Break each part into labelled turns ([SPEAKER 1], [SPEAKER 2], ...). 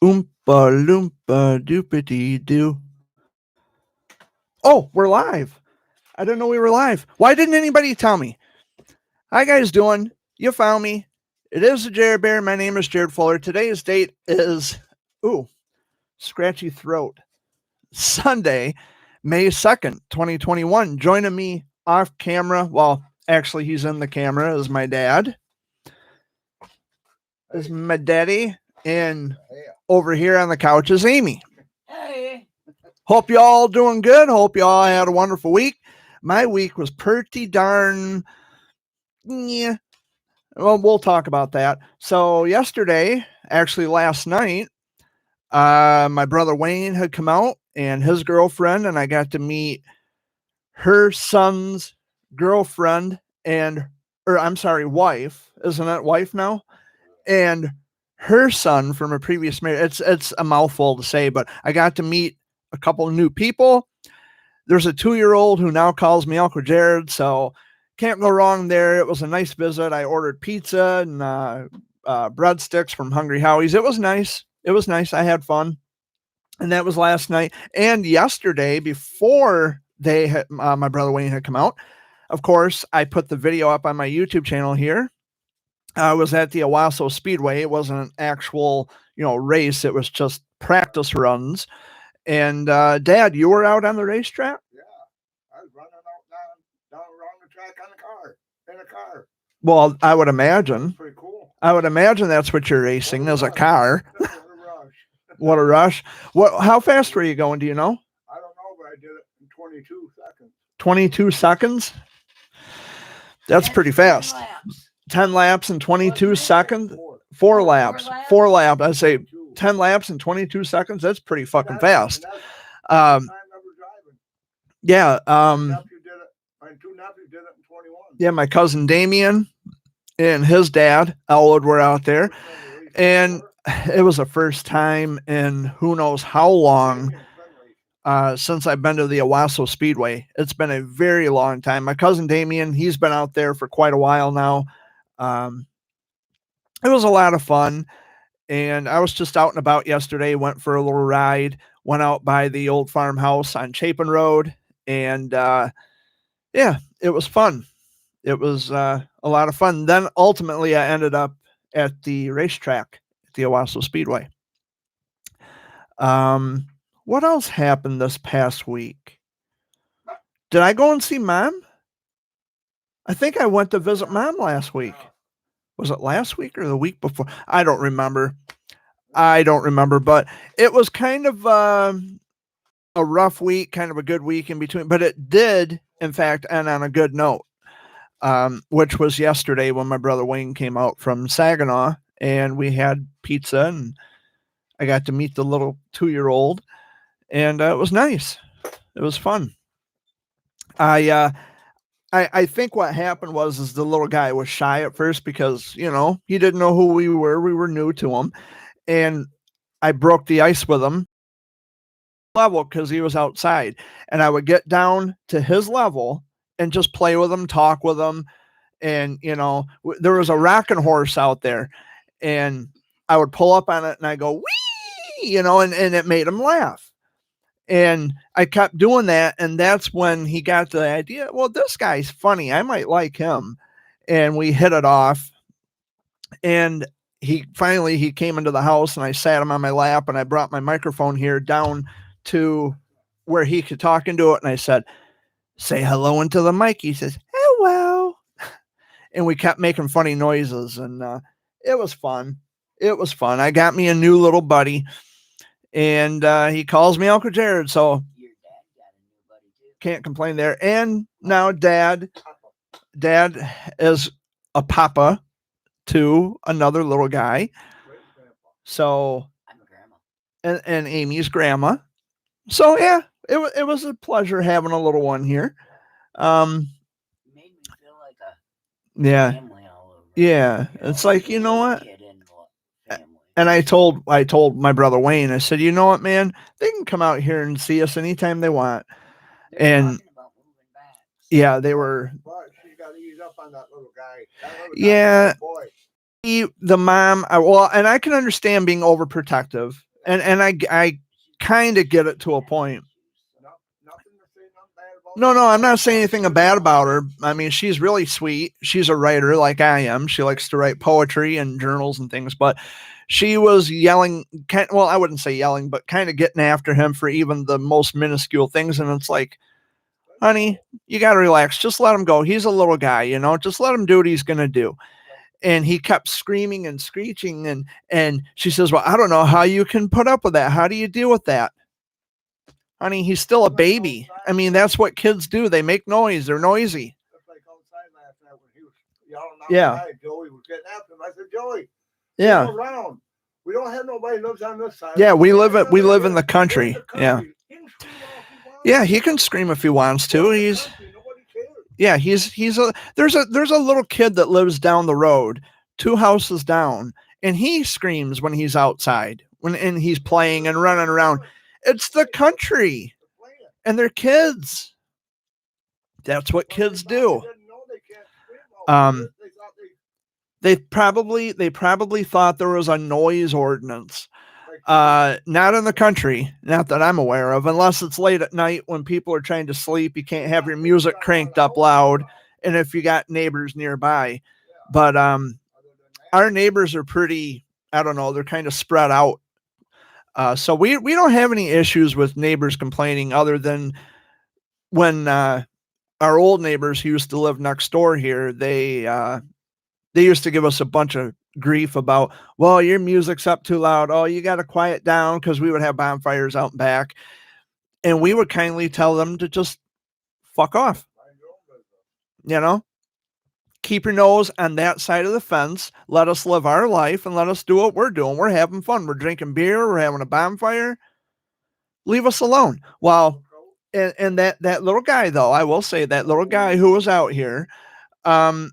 [SPEAKER 1] Oompa loompa doopity doo. Oh, we're live. I didn't know we were live. Why didn't anybody tell me? How you guys doing? You found me. It is the Jared Bear. My name is Jared Fuller. Today's date is, scratchy throat. Sunday, May 2nd, 2021. Joining me off camera, well, actually he's in the camera, is my dad. Is my daddy. And over here on the couch is Amy.
[SPEAKER 2] Hey.
[SPEAKER 1] Hope you all doing good. Hope you all had a wonderful week. My week was pretty darn, yeah. Well, we'll talk about that. So yesterday, actually last night, my brother Wayne had come out and his girlfriend, and I got to meet her son's girlfriend wife. Isn't it wife now? And her son from a previous marriage. It's a mouthful to say, but I got to meet a couple of new people. There's a 2-year-old who now calls me Uncle Jared, so can't go wrong there. It was a nice visit. I ordered pizza and breadsticks from Hungry Howie's. It was nice. I had fun. And that was last night. And yesterday, before my brother Wayne had come out, of course, I put the video up on my YouTube channel here. I was at the Owasso Speedway. It wasn't an actual, race. It was just practice runs. And Dad, you were out on the racetrack?
[SPEAKER 2] Yeah, I was running out down around the track in a car.
[SPEAKER 1] Well, I would imagine.
[SPEAKER 2] Pretty cool.
[SPEAKER 1] I would imagine that's what you're racing. There's a car.
[SPEAKER 2] What a rush.
[SPEAKER 1] What a rush. How fast were you going? Do you know?
[SPEAKER 2] I don't know, but I did it in 22 seconds.
[SPEAKER 1] 22 seconds? That's pretty fast. 10 laps in 22 seconds? 4 laps. 4 laps. I say 10 laps in 22 seconds. That's pretty fucking fast. Yeah.
[SPEAKER 2] My two nephews did it in 21.
[SPEAKER 1] Yeah, my cousin Damien and his dad, Elwood, were out there. And it was the first time in who knows how long since I've been to the Owasso Speedway. It's been a very long time. My cousin Damien, he's been out there for quite a while now. It was a lot of fun. And I was just out and about yesterday, went for a little ride, went out by the old farmhouse on Chapin Road. And yeah, it was fun. It was a lot of fun. Then ultimately I ended up at the racetrack at the Owasso Speedway. What else happened this past week? Did I go and see Mom? I think I went to visit Mom last week. Was it last week or the week before? I don't remember, but it was kind of a rough week, kind of a good week in between, but it did, in fact, end on a good note, which was yesterday when my brother Wayne came out from Saginaw and we had pizza and I got to meet the little 2-year-old and it was nice. It was fun. I think what happened was the little guy was shy at first because, he didn't know who we were. We were new to him. And I broke the ice with him level because he was outside. And I would get down to his level and just play with him, talk with him. And, there was a rocking horse out there. And I would pull up on it and I go, wee, and it made him laugh. And I kept doing that. And that's when he got the idea, well, this guy's funny. I might like him. And we hit it off. And he came into the house and I sat him on my lap and I brought my microphone here down to where he could talk into it. And I said, say hello into the mic. He says, hello. And we kept making funny noises. And it was fun. I got me a new little buddy. And he calls me Uncle Jared, so
[SPEAKER 2] Your dad got a new buddy too.
[SPEAKER 1] Can't complain there. And now Dad is a papa to another little guy. So
[SPEAKER 2] I'm a grandma.
[SPEAKER 1] And Amy's grandma. So yeah, it was a pleasure having a little one here.
[SPEAKER 2] It made me feel like a family all over.
[SPEAKER 1] Yeah. It's like, you know what?
[SPEAKER 2] Kid in family.
[SPEAKER 1] And I told my brother Wayne, I said, you know what, man, they can come out here and see us anytime they want. And
[SPEAKER 2] About moving back.
[SPEAKER 1] yeah, they were.
[SPEAKER 2] But she's got to ease up on that little guy.
[SPEAKER 1] Yeah.
[SPEAKER 2] Boy.
[SPEAKER 1] The mom, and I can understand being overprotective And I kind of get it to a point.
[SPEAKER 2] Nothing to say nothing bad about
[SPEAKER 1] No, I'm not saying anything bad about her. I mean, she's really sweet. She's a writer like I am. She likes to write poetry and journals and things, but she was yelling, well, I wouldn't say yelling, but kind of getting after him for even the most minuscule things. And it's like, honey, you got to relax. Just let him go. He's a little guy, you know, just let him do what he's going to do. And he kept screaming and screeching. And she says, well, I don't know how you can put up with that. How do you deal with that? Honey, he's still a baby. I mean, that's what kids do. They make noise. They're noisy.
[SPEAKER 2] That's like outside last night when he was yelling
[SPEAKER 1] Yeah.
[SPEAKER 2] outside. Joey was getting after him. I said, Joey,
[SPEAKER 1] Yeah.
[SPEAKER 2] go around. We don't have nobody lives on this side.
[SPEAKER 1] Yeah, we live in the country. Yeah.
[SPEAKER 2] He can scream all he wants.
[SPEAKER 1] Yeah, he can scream if he wants to. He's
[SPEAKER 2] Nobody cares.
[SPEAKER 1] yeah, he's a there's a little kid that lives down the road, 2 houses down, and he screams when he's outside, and he's playing and running around. It's the country,
[SPEAKER 2] They're playing.
[SPEAKER 1] and they're kids. That's what kids
[SPEAKER 2] They
[SPEAKER 1] do.
[SPEAKER 2] didn't know they can't scream all
[SPEAKER 1] Um,
[SPEAKER 2] this. They thought
[SPEAKER 1] They probably thought there was a noise ordinance.
[SPEAKER 2] like,
[SPEAKER 1] Not in the country, not that I'm aware of, unless it's late at night when people are trying to sleep. You can't have your music cranked up loud, and if you got neighbors nearby. But
[SPEAKER 2] other than that,
[SPEAKER 1] our neighbors are pretty, I don't know, they're kind of spread out. So we don't have any issues with neighbors complaining, other than when our old neighbors who used to live next door here, they used to give us a bunch of grief about, well, your music's up too loud. Oh, you got to quiet down, because we would have bonfires out and back. And we would kindly tell them to just fuck off,
[SPEAKER 2] mind your own business.
[SPEAKER 1] you know? Keep your nose on that side of the fence. Let us live our life and let us do what we're doing. We're having fun. We're drinking beer. We're having a bonfire. Leave us alone. Well, and that little guy, though, I will say, that little guy who was out here, and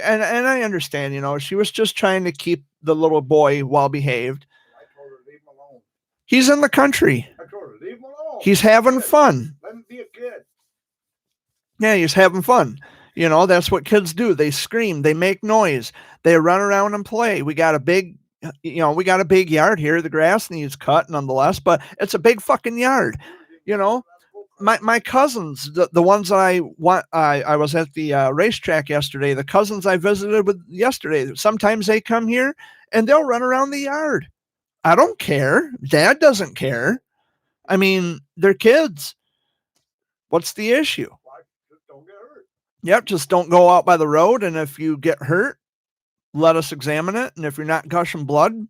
[SPEAKER 1] I understand, you know, she was just trying to keep the little boy well behaved.
[SPEAKER 2] I told her, leave him alone.
[SPEAKER 1] He's in the country.
[SPEAKER 2] I told her, leave him alone.
[SPEAKER 1] He's having fun.
[SPEAKER 2] Let him be a kid.
[SPEAKER 1] Yeah, he's having fun. You know, that's what kids do. They scream, they make noise, they run around and play. We got a big yard here. The grass needs cut nonetheless, but it's a big fucking yard. You know, my cousins, the ones that I was at the racetrack yesterday, the cousins I visited with yesterday, sometimes they come here and they'll run around the yard. I don't care. Dad doesn't care. I mean, they're kids. What's the issue?
[SPEAKER 2] Just don't get hurt.
[SPEAKER 1] Yep, just don't go out by the road, and if you get hurt, let us examine it, and if you're not gushing blood,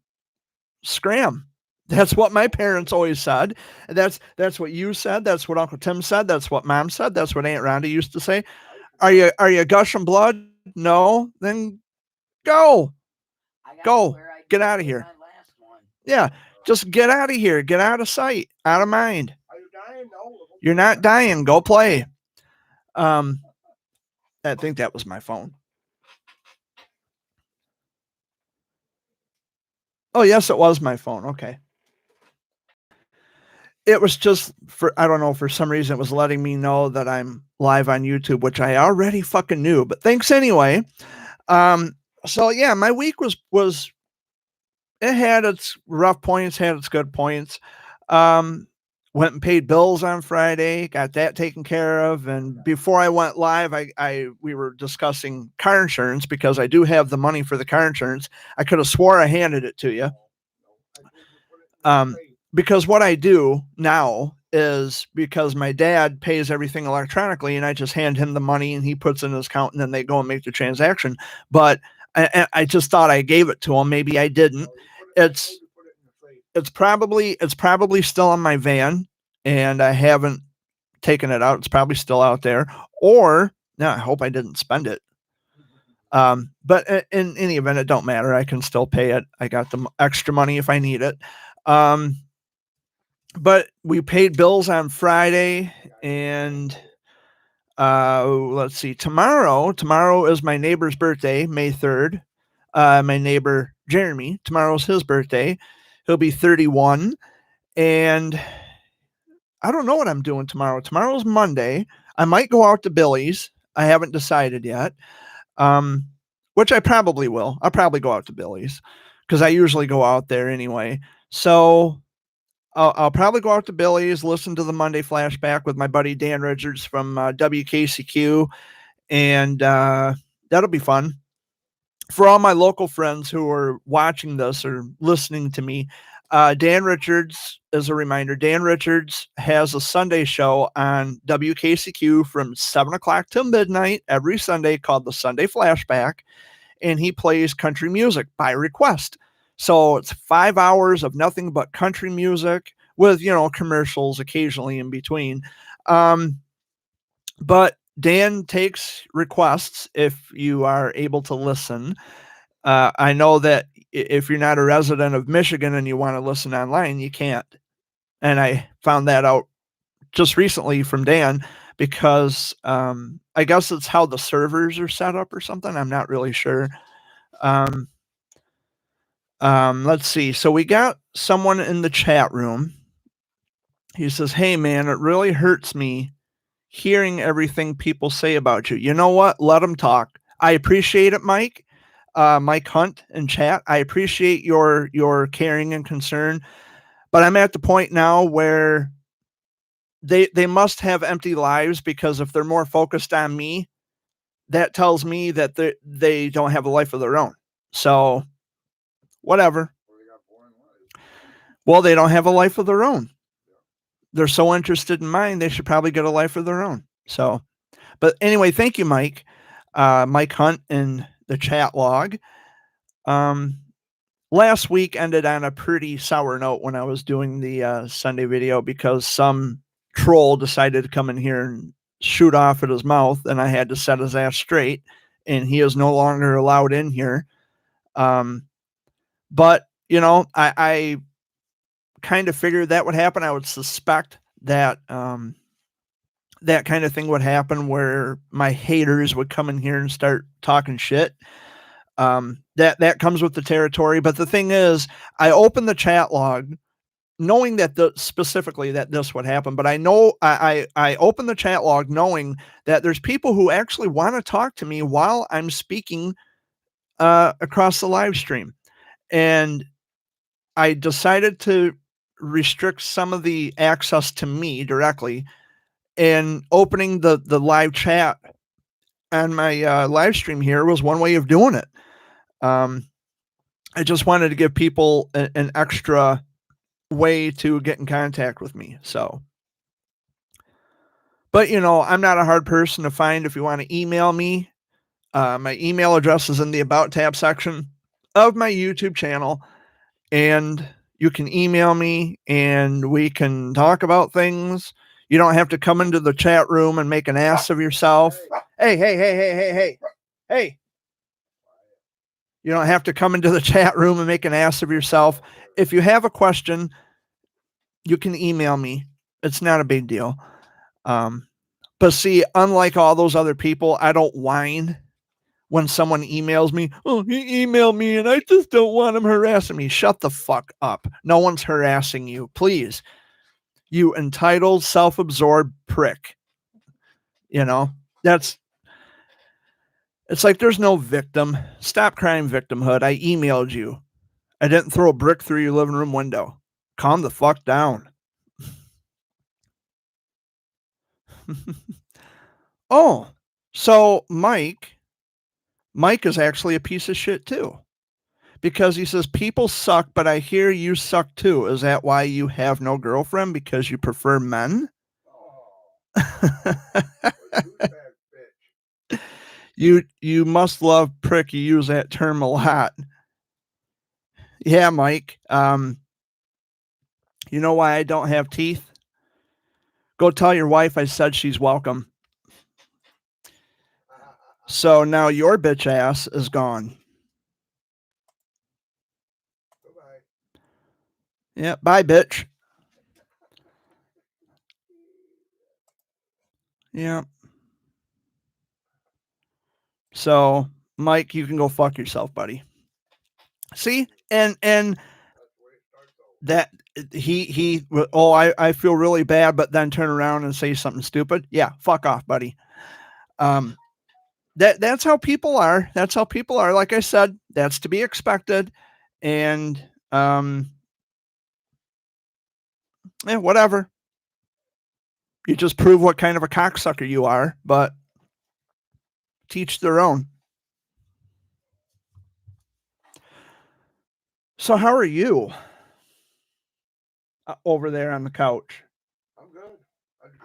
[SPEAKER 1] scram. That's what my parents always said. That's what you said. That's what Uncle Tim said. That's what Mom said. That's what Aunt Rhonda used to say. Are you gushing blood? No, then go. Go. Get out of here. Yeah, just get out of here. Get out of sight, out of mind.
[SPEAKER 2] Are you dying? No.
[SPEAKER 1] You're not dying. Go play. I think that was my phone. Oh, yes, it was my phone. Okay. It was just I don't know, for some reason it was letting me know that I'm live on YouTube, which I already fucking knew, but thanks anyway. So yeah, my week was it had its rough points, had its good points. Went and paid bills on Friday, got that taken care of. And before I went live, we were discussing car insurance, because I do have the money for the car insurance. I could have swore I handed it to you. Because what I do now is, because my dad pays everything electronically, and I just hand him the money and he puts it in his account, and then they go and make the transaction. But I just thought I gave it to him. Maybe I didn't. It's probably still on my van, and I haven't taken it out. It's probably still out there. Or no, I hope I didn't spend it. But in any event, it don't matter. I can still pay it. I got the extra money if I need it. But we paid bills on Friday, and let's see, tomorrow is my neighbor's birthday, May 3rd. My neighbor Jeremy, tomorrow's his birthday. He'll be 31, and I don't know what I'm doing tomorrow. Tomorrow's Monday. I might go out to Billy's. I haven't decided yet. Which I probably will. I'll probably go out to Billy's. because I usually go out there anyway. So I'll probably go out to Billy's, listen to the Monday Flashback with my buddy Dan Richards from WKCQ, and that'll be fun. For all my local friends who are watching this or listening to me, Dan Richards, as a reminder, Dan Richards has a Sunday show on WKCQ from 7 o'clock till midnight every Sunday called the Sunday Flashback, and he plays country music by request. So it's 5 hours of nothing but country music with, commercials occasionally in between. But Dan takes requests if you are able to listen. I know that if you're not a resident of Michigan and you want to listen online, you can't. And I found that out just recently from Dan because I guess it's how the servers are set up or something. I'm not really sure. Let's see. So we got someone in the chat room. He says, "Hey man, it really hurts me hearing everything people say about you." You know what? Let them talk. I appreciate it, Mike. Mike Hunt in chat. I appreciate your caring and concern, but I'm at the point now where they must have empty lives, because if they're more focused on me, that tells me that they don't have a life of their own. So whatever. Well, they don't have a life of their own. They're so interested in mine, they should probably get a life of their own. So, but anyway, thank you, Mike. Mike Hunt in the chat log. Last week ended on a pretty sour note when I was doing the Sunday video, because some troll decided to come in here and shoot off at his mouth, and I had to set his ass straight, and he is no longer allowed in here. But I kind of figured that would happen. I would suspect that that kind of thing would happen, where my haters would come in here and start talking shit. That comes with the territory. But the thing is, I opened the chat log knowing that specifically that this would happen. But I know I opened the chat log knowing that there's people who actually want to talk to me while I'm speaking across the live stream. And I decided to restrict some of the access to me directly, and opening the live chat on my live stream here was one way of doing it. I just wanted to give people an extra way to get in contact with me. So, but I'm not a hard person to find. If you want to email me, my email address is in the About tab section of my YouTube channel, and you can email me and we can talk about things. You don't have to come into the chat room and make an ass of yourself. Hey. You don't have to come into the chat room and make an ass of yourself. If you have a question, you can email me. It's not a big deal. But see, unlike all those other people, I don't whine when someone emails me. "Oh, he emailed me and I just don't want him harassing me." Shut the fuck up. No one's harassing you. Please. You entitled, self-absorbed prick. It's like there's no victim. Stop crying victimhood. I emailed you. I didn't throw a brick through your living room window. Calm the fuck down. Oh, so Mike is actually a piece of shit too, because he says people suck, but I hear you suck too. Is that why you have no girlfriend? Because you prefer men? You must love prick. You use that term a lot. Yeah, Mike. You know why I don't have teeth? Go tell your wife I said she's welcome. So now your bitch ass is gone. Yeah, bye, bitch. Yeah. So, Mike, you can go fuck yourself, buddy. See? And that I feel really bad, but then turn around and say something stupid. Yeah, fuck off, buddy. That's how people are. That's how people are. Like I said, that's to be expected. And whatever. You just prove what kind of a cocksucker you are, but teach their own. So how are you over there on the couch?
[SPEAKER 2] I'm good.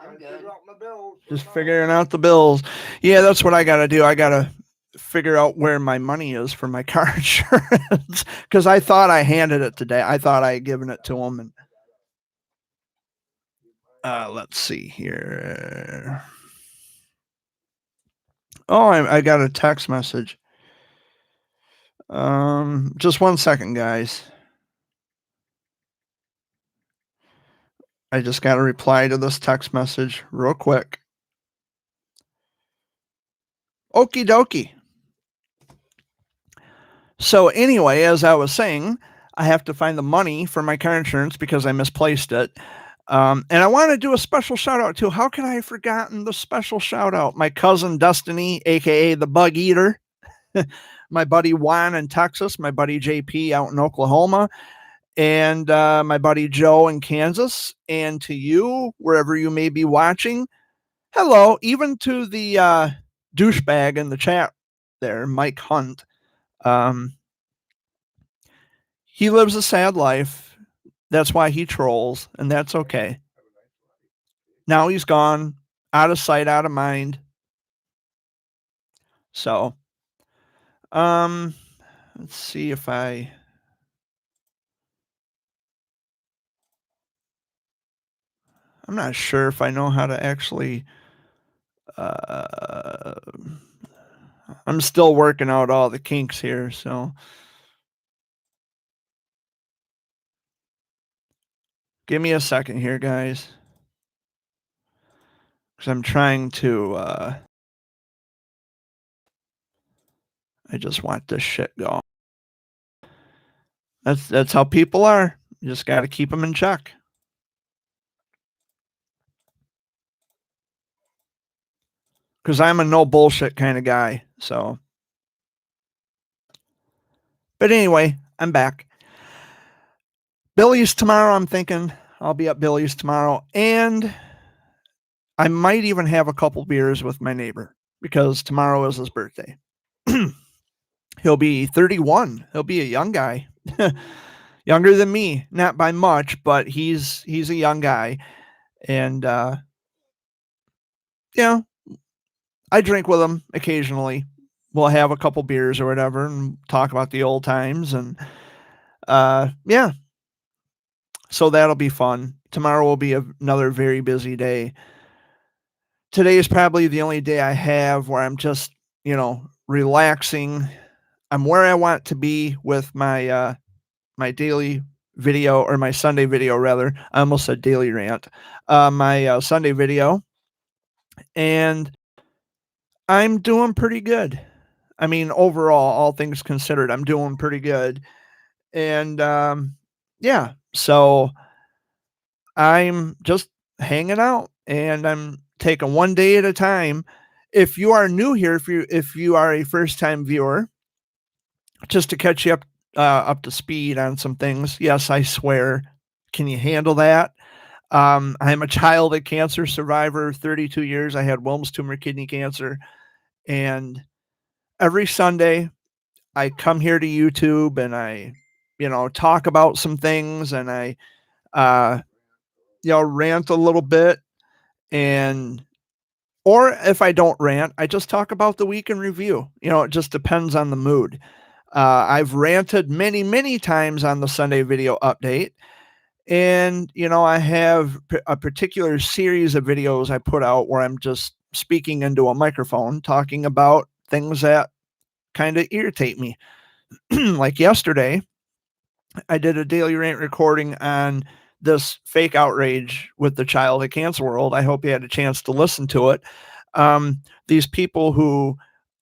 [SPEAKER 3] I'm
[SPEAKER 2] I'm
[SPEAKER 3] good.
[SPEAKER 2] figure out my bills.
[SPEAKER 1] Just figuring out the bills. Yeah, that's what I got to do. I got to figure out where my money is for my car insurance because I thought I handed it today. I thought I had given it to him. And let's see here. Oh, I got a text message. Just 1 second, guys. I just got to reply to this text message real quick. Okie dokie. So anyway, as I was saying, I have to find the money for my car insurance because I misplaced it. And I want to do a special shout out too. How could I have forgotten the special shout out? My cousin Destiny, aka the Bug Eater, my buddy Juan in Texas, my buddy JP out in Oklahoma, and my buddy Joe in Kansas, and to you, wherever you may be watching, hello, even to the douchebag in the chat there, Mike Hunt. He lives a sad life. That's why he trolls, and that's okay. Now he's gone, out of sight, out of mind. So, let's see if I'm not sure if I know how to actually, I'm still working out all the kinks here, so. Give me a second here, guys. Because I'm trying to, I just want this shit going. That's how people are. You just got to keep them in check. Because I'm a no bullshit kind of guy. So, but anyway, I'm back. Billy's tomorrow. I'm thinking I'll be at Billy's tomorrow, and I might even have a couple beers with my neighbor because tomorrow is his birthday. He'll be 31. He'll be a young guy. Younger than me, not by much, but he's a young guy. And yeah, I drink with him occasionally. We'll have a couple beers or whatever and talk about the old times. And yeah, so that'll be fun. Tomorrow will be another very busy day. Today is probably the only day I have where I'm just, relaxing. I'm where I want to be with my my daily video, or my Sunday video rather. I almost said daily rant. My Sunday video, and I'm doing pretty good. I mean, overall, all things considered, I'm doing pretty good. And yeah, so I'm just hanging out and I'm taking one day at a time. If you are new here, if you are a first time viewer, just to catch you up to speed on some things. Yes, I swear. Can you handle that? I'm a childhood cancer survivor, 32 years. I had Wilms tumor kidney cancer. And every Sunday I come here to YouTube and I, talk about some things, and I, rant a little bit. And, or if I don't rant, I just talk about the week in review. It just depends on the mood. I've ranted many, many times on the Sunday video update. And, I have a particular series of videos I put out where I'm just speaking into a microphone, talking about things that kind of irritate me. Like yesterday, I did a daily rant recording on this fake outrage with the child at Cancer World. I hope you had a chance to listen to it. These people who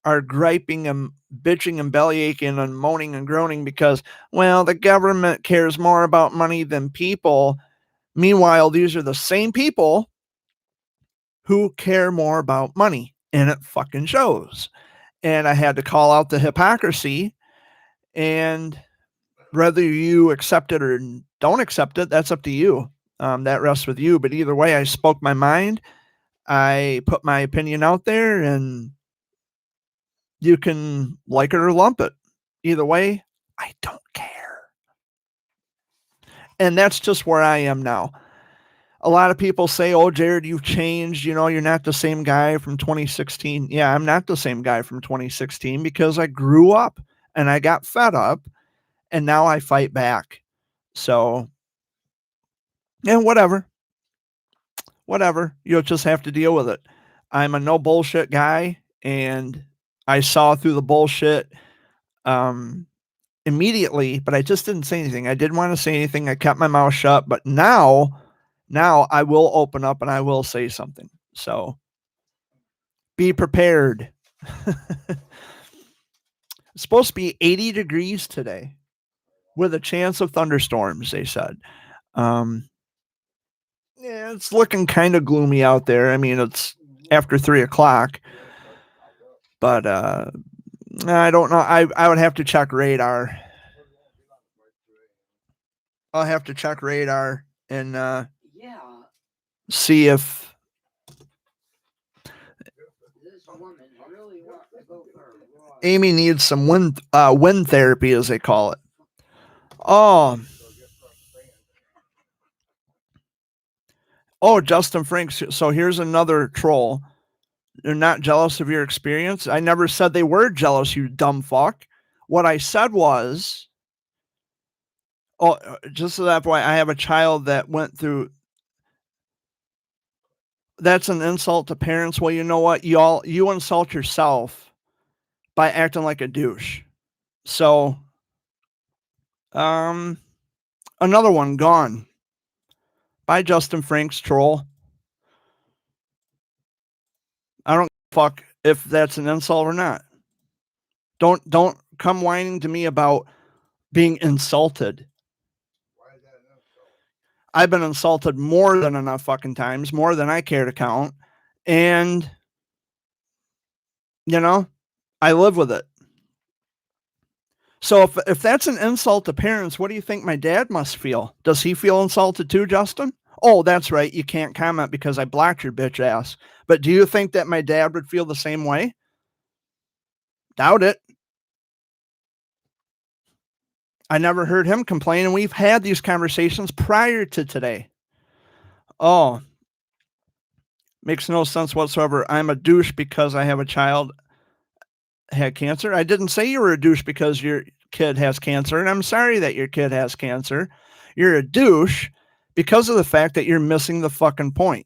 [SPEAKER 1] are griping and bitching and belly aching and moaning and groaning because, well, the government cares more about money than people. Meanwhile, these are the same people who care more about money, and it fucking shows. And I had to call out the hypocrisy. And whether you accept it or don't accept it, that's up to you. That rests with you. But either way, I spoke my mind. I put my opinion out there, and you can like it or lump it. Either way, I don't care. And that's just where I am now. A lot of people say, "Oh, Jared, you've changed. You're not the same guy from 2016." Yeah, I'm not the same guy from 2016 because I grew up and I got fed up, and now I fight back. So, yeah, whatever. You'll just have to deal with it. I'm a no bullshit guy, and I saw through the bullshit immediately, but I just didn't say anything. I didn't want to say anything. I kept my mouth shut, but now I will open up and I will say something. So be prepared. It's supposed to be 80 degrees today with a chance of thunderstorms, they said. Yeah, it's looking kind of gloomy out there. I mean, it's after 3:00, but I don't know. I would have to check radar. I'll have to check radar and see if Amy needs some wind therapy, as they call it. Oh, Justin Franks. So here's another troll. They're not jealous of your experience. I never said they were jealous, you dumb fuck. What I said was, just so that boy, I have a child that went through. That's an insult to parents. Well, you know what? You insult yourself by acting like a douche. So, another one gone. Bye, Justin Franks, troll. I don't fuck if that's an insult or not. Don't come whining to me about being insulted. I've been insulted more than enough fucking times, more than I care to count. And, I live with it. So if that's an insult to parents, what do you think my dad must feel? Does he feel insulted too, Justin? Oh, that's right. You can't comment because I blocked your bitch ass. But do you think that my dad would feel the same way? Doubt it. I never heard him complain, and we've had these conversations prior to today. Oh, makes no sense whatsoever. I'm a douche because I have a child had cancer. I didn't say you were a douche because your kid has cancer, and I'm sorry that your kid has cancer. You're a douche because of the fact that you're missing the fucking point.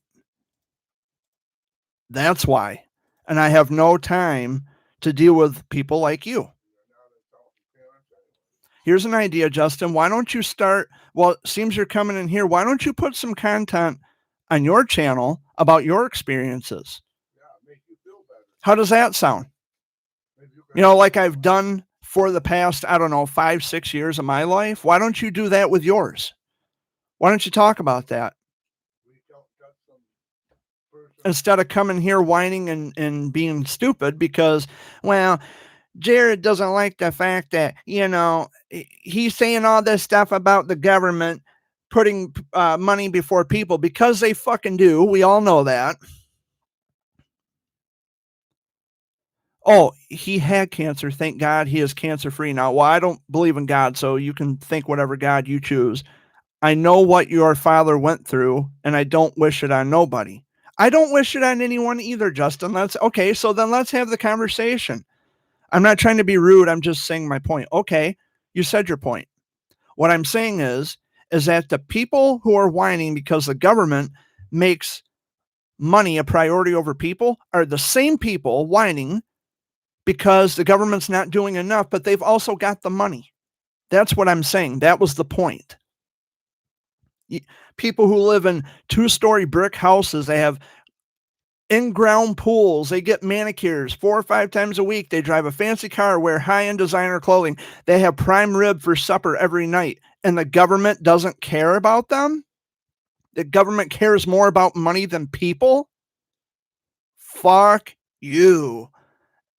[SPEAKER 1] That's why. And I have no time to deal with people like you. Here's an idea, Justin. Why don't you start? Well, it seems you're coming in here. Why don't you put some content on your channel about your experiences? How does that sound? Like I've done for the past, 5-6 years of my life. Why don't you do that with yours? Why don't you talk about that? Instead of coming here whining and being stupid because, well, Jared doesn't like the fact that, he's saying all this stuff about the government putting money before people because they fucking do. We all know that. Oh, he had cancer. Thank God he is cancer free now. Well, I don't believe in God, so you can think whatever God you choose. I know what your father went through, and I don't wish it on nobody. I don't wish it on anyone either, Justin. Okay. So then let's have the conversation. I'm not trying to be rude. I'm just saying my point. Okay. You said your point. What I'm saying is that the people who are whining because the government makes money a priority over people are the same people whining because the government's not doing enough, but they've also got the money. That's what I'm saying. That was the point. People who live in 2-story brick houses, they have in-ground pools, they get manicures 4 or 5 times a week, they drive a fancy car, wear high-end designer clothing, they have prime rib for supper every night, and the government doesn't care about them? The government cares more about money than people? Fuck you.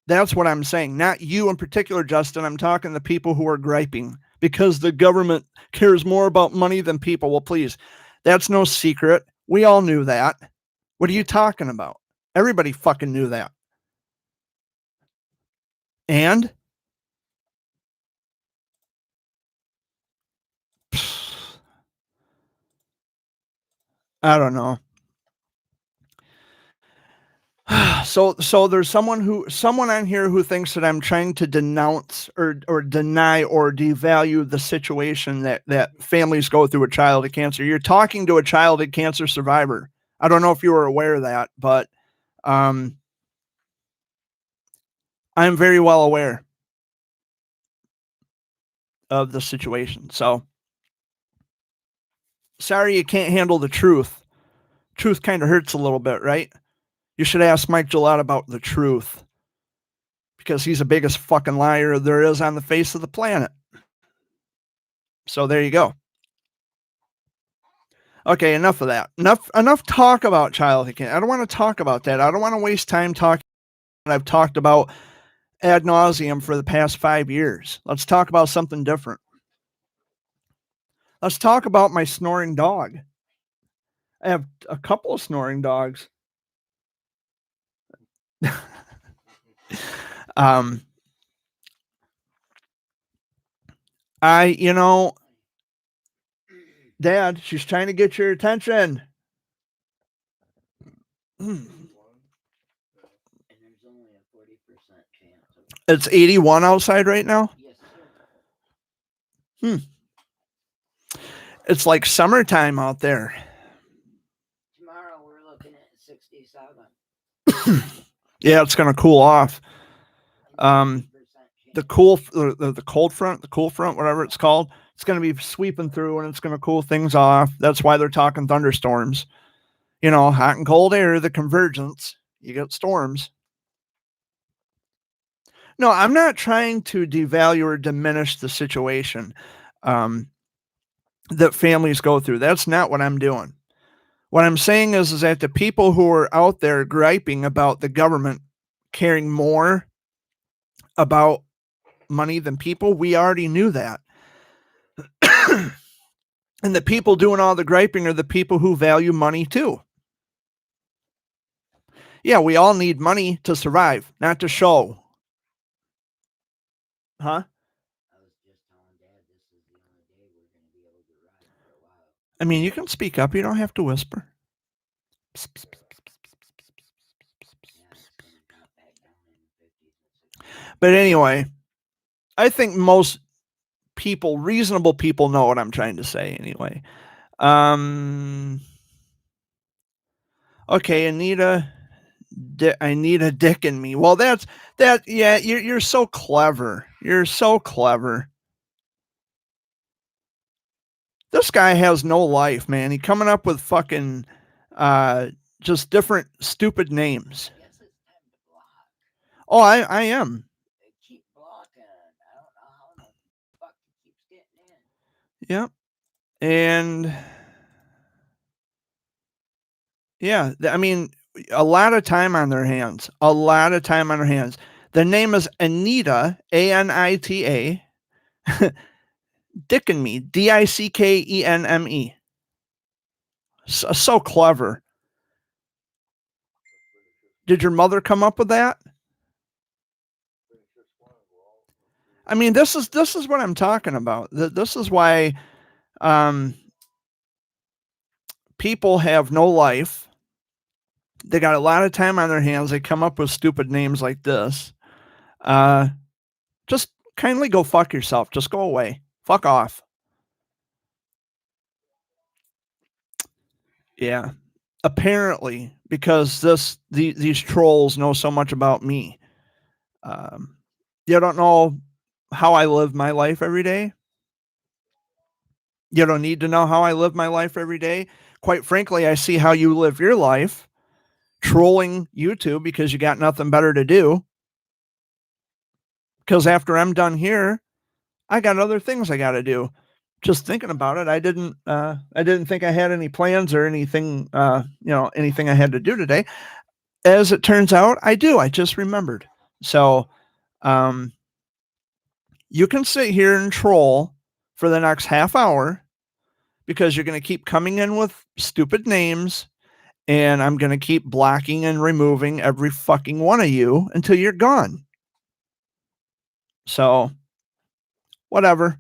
[SPEAKER 1] That's what I'm saying. Not you in particular, Justin. I'm talking to the people who are griping because the government cares more about money than people. Well, please, that's no secret. We all knew that. What are you talking about? Everybody fucking knew that. And I don't know. So there's someone on here who thinks that I'm trying to denounce or deny or devalue the situation that families go through with childhood cancer. You're talking to a childhood cancer survivor. I don't know if you were aware of that, but I'm very well aware of the situation. So sorry you can't handle the truth. Truth kind of hurts a little bit, right? You should ask Mike Gillette about the truth, because he's the biggest fucking liar there is on the face of the planet. So there you go. Okay, enough of that. Enough talk about childhood cancer. I don't want to talk about that. I don't want to waste time talking what I've talked about ad nauseum for the past 5 years. Let's talk about something different. Let's talk about my snoring dog. I have a couple of snoring dogs. Dad, she's trying to get your attention. It's 81 outside right now? It's like summertime out there.
[SPEAKER 3] Tomorrow we're looking at 67.
[SPEAKER 1] Yeah, it's going to cool off. The cold front, whatever it's called, it's going to be sweeping through and it's going to cool things off. That's why they're talking thunderstorms. Hot and cold air, the convergence, you get storms. No, I'm not trying to devalue or diminish the situation that families go through. That's not what I'm doing. What I'm saying is that the people who are out there griping about the government caring more about money than people, we already knew that. And the people doing all the griping are the people who value money too. Yeah, we all need money to survive, not to show. Huh?
[SPEAKER 3] I was just telling Dad this is the only day we're going to be able to ride for a while.
[SPEAKER 1] I mean, you can speak up. You don't have to whisper.
[SPEAKER 3] Yeah, it's going to drop back down in the 50s and 60s.
[SPEAKER 1] But anyway, I think most people, reasonable people, know what I'm trying to say anyway. Okay, Anita, I need a dick in me. Well, that. Yeah, you're so clever. You're so clever. This guy has no life, man. He coming up with fucking just different stupid names.
[SPEAKER 3] I guess it's time to block.
[SPEAKER 1] Oh, I am.
[SPEAKER 3] They keep blocking. I don't know how the fuck he keeps getting in.
[SPEAKER 1] Yep. And yeah, I mean, a lot of time on their hands. The name is Anita, Anita, Dickenme, Dickenme. So clever. Did your mother come up with that? I mean, this is what I'm talking about. This is why people have no life. They got a lot of time on their hands. They come up with stupid names like this. Just kindly go fuck yourself. Just go away. Fuck off. Yeah. Apparently, because these trolls know so much about me. You don't know how I live my life every day. You don't need to know how I live my life every day. Quite frankly, I see how you live your life, trolling YouTube because you got nothing better to do. Because after I'm done here, I got other things I got to do. Just thinking about it, I didn't think I had any plans or anything, anything I had to do today. As it turns out, I do. I just remembered. So, you can sit here and troll for the next half hour because you're going to keep coming in with stupid names, and I'm going to keep blocking and removing every fucking one of you until you're gone. So, whatever.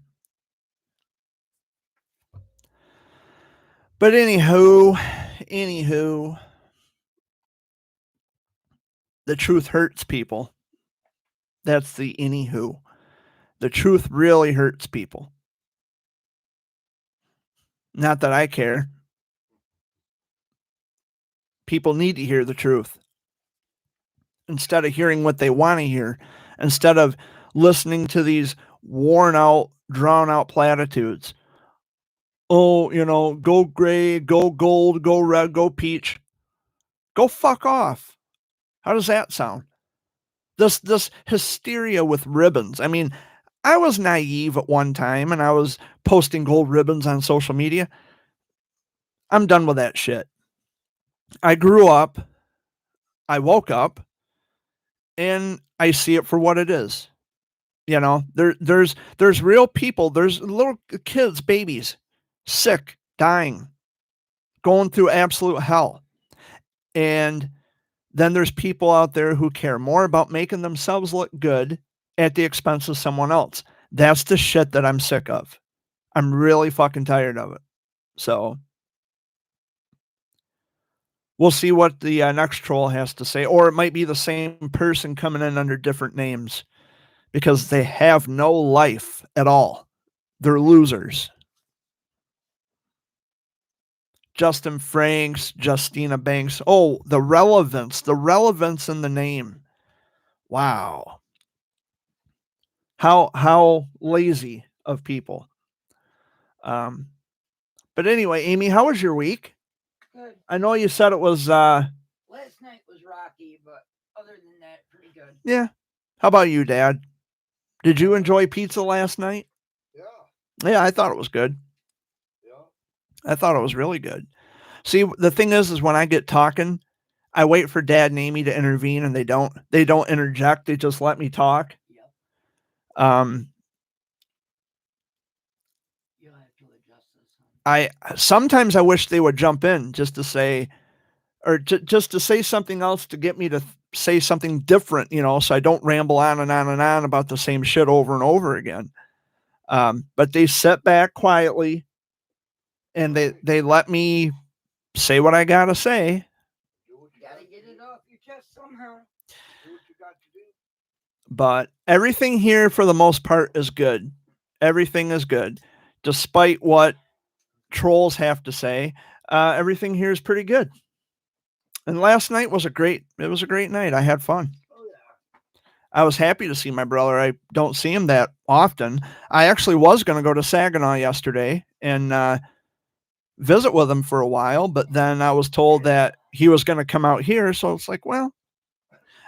[SPEAKER 1] But anywho, the truth hurts people. That's the anywho. The truth really hurts people. Not that I care. People need to hear the truth. Instead of hearing what they want to hear, instead of listening to these worn out, drawn out platitudes. Oh, go gray, go gold, go red, go peach. Go fuck off. How does that sound? This hysteria with ribbons. I mean, I was naive at one time and I was posting gold ribbons on social media. I'm done with that shit. I grew up, I woke up, and I see it for what it is. There's real people, there's little kids, babies, sick, dying, going through absolute hell. And then there's people out there who care more about making themselves look good at the expense of someone else. That's the shit that I'm sick of. I'm really fucking tired of it. So we'll see what the next troll has to say. Or it might be the same person coming in under different names because they have no life at all. They're losers. Justin Franks, Justina Banks. Oh, the relevance in the name. Wow. How lazy of people. But anyway, Amy, how was your week?
[SPEAKER 3] Good.
[SPEAKER 1] I know you said it was
[SPEAKER 3] Last night was rocky, but other than that, pretty good.
[SPEAKER 1] Yeah. How about you, Dad? Did you enjoy pizza last night?
[SPEAKER 2] Yeah.
[SPEAKER 1] Yeah, I thought it was good.
[SPEAKER 2] Yeah.
[SPEAKER 1] I thought it was really good. See, the thing is when I get talking, I wait for Dad and Amy to intervene, and they don't interject. They just let me talk.
[SPEAKER 3] Yep. You'll have to adjust this.
[SPEAKER 1] Sometimes I wish they would jump in just to say, or just to say something else to get me to say something different, so I don't ramble on and on and on about the same shit over and over again. But they sit back quietly and they let me say what I gotta say.
[SPEAKER 3] You gotta get it off your chest somehow.
[SPEAKER 2] Do what you got to do.
[SPEAKER 1] But everything here for the most part is good. Everything is good. Despite what trolls have to say, everything here is pretty good. And last night was a great night. I had fun.
[SPEAKER 2] Oh yeah.
[SPEAKER 1] I was happy to see my brother. I don't see him that often. I actually was going to go to Saginaw yesterday and visit with him for a while, but then I was told that he was going to come out here. So it's like, well,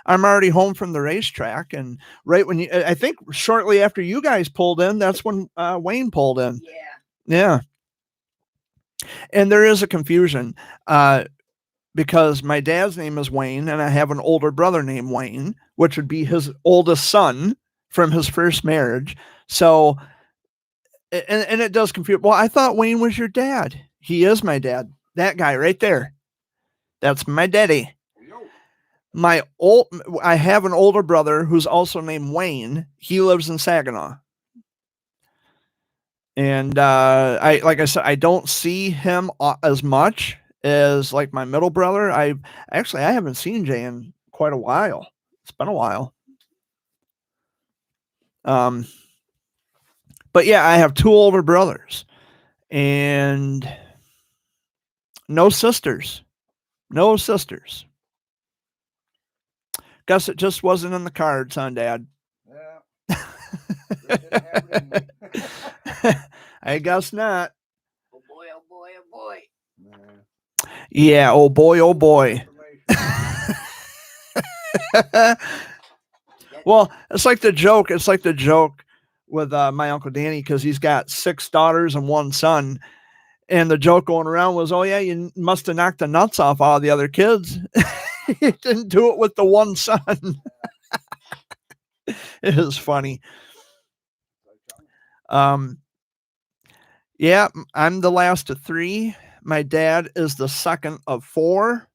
[SPEAKER 1] I'm already home from the racetrack. And right when I think shortly after you guys pulled in, that's when Wayne pulled in.
[SPEAKER 3] Yeah.
[SPEAKER 1] Yeah. And there is a confusion because my dad's name is Wayne and I have an older brother named Wayne, which would be his oldest son from his first marriage. So, and it does confuse. Well, I thought Wayne was your dad. He is my dad. That guy right there. That's my daddy. I have an older brother who's also named Wayne. He lives in Saginaw. And like I said, I don't see him as much as like my middle brother. I haven't seen Jay in quite a while. It's been a while. But yeah, I have two older brothers and no sisters. No sisters. Guess it just wasn't in the cards, huh, Dad?
[SPEAKER 2] Yeah. Didn't have it in me.
[SPEAKER 1] I guess not.
[SPEAKER 3] Oh boy, oh boy, oh boy.
[SPEAKER 2] Nah.
[SPEAKER 1] Yeah, oh boy, oh boy. Well, it's like the joke. It's like the joke with my Uncle Danny because he's got 6 daughters and 1 son. And the joke going around was, oh, yeah, you must have knocked the nuts off all the other kids. He didn't do it with the 1 son. It is funny. Yeah, I'm the last of 3. My dad is the second of 4.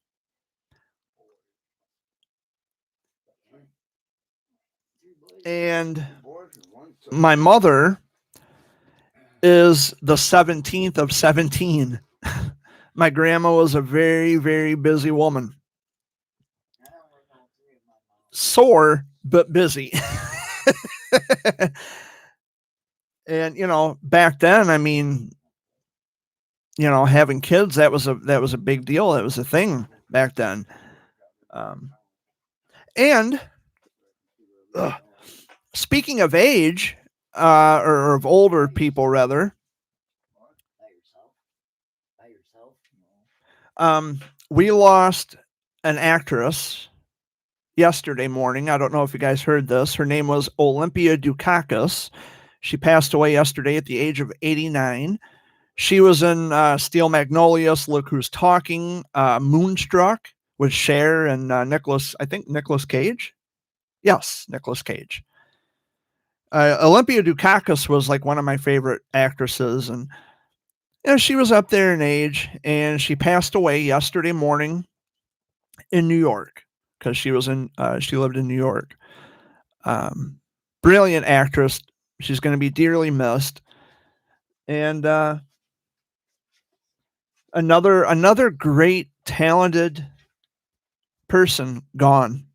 [SPEAKER 1] And
[SPEAKER 2] Two boys and one son.
[SPEAKER 1] my mother is the 17th of 17. My grandma was a very, very busy woman. Sore, but busy. And, back then, I mean, having kids, that was a big deal. That was a thing back then. And speaking of age, or of older people rather,
[SPEAKER 3] By yourself?
[SPEAKER 1] we lost an actress yesterday morning. I don't know if you guys heard this. Her name was Olympia Dukakis. She passed away yesterday at the age of 89. She was in Steel Magnolias, Look Who's Talking, Moonstruck with Cher and Nicholas Cage. Yes, Nicholas Cage. Olympia Dukakis was like one of my favorite actresses, and she was up there in age, and she passed away yesterday morning in New York because she lived in New York. Brilliant actress. She's going to be dearly missed. And another great, talented person gone.